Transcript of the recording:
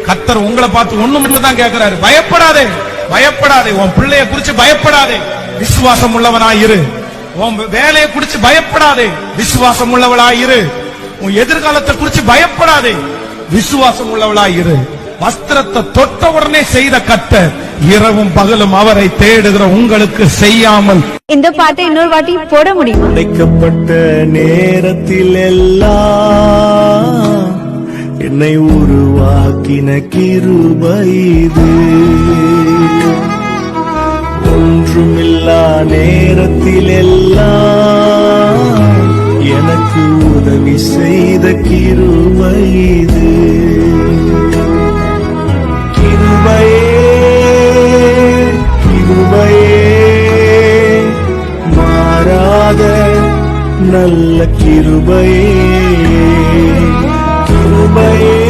கர்த்தர் உங்களை பார்த்து ஒண்ணு மட்டும் தான் கேட்கிறாரு, பயப்படாதே, பயப்படாதே. உன் பிள்ளைய குறிச்சு பயப்படாதே, விசுவாசம் உள்ளவனாயிரு. உன் வேலையை குறிச்சு பயப்படாதே, விசுவாசம் உள்ளவளாயிரு. உன் எதிர்காலத்தை குறிச்சு பயப்படாதே, விசுவாசம் உள்ளவளாயிரு. வஸ்திரத்தை தொட்ட உடனே செய்த கர்த்தர் இரவும் பகலும் அவரை தேடுகிற உங்களுக்கு செய்யாமல். இந்த பாட்டை இன்னொரு வாட்டி போட முடியுமா? அழைக்கப்பட்ட நேரத்தில் எல்லாம் என்னை உருவாக்கின கிருபை இது. ஒன்றுமில்லா நேரத்தில் எல்லாம் எனக்கு உதவி செய்த கிருபை இது.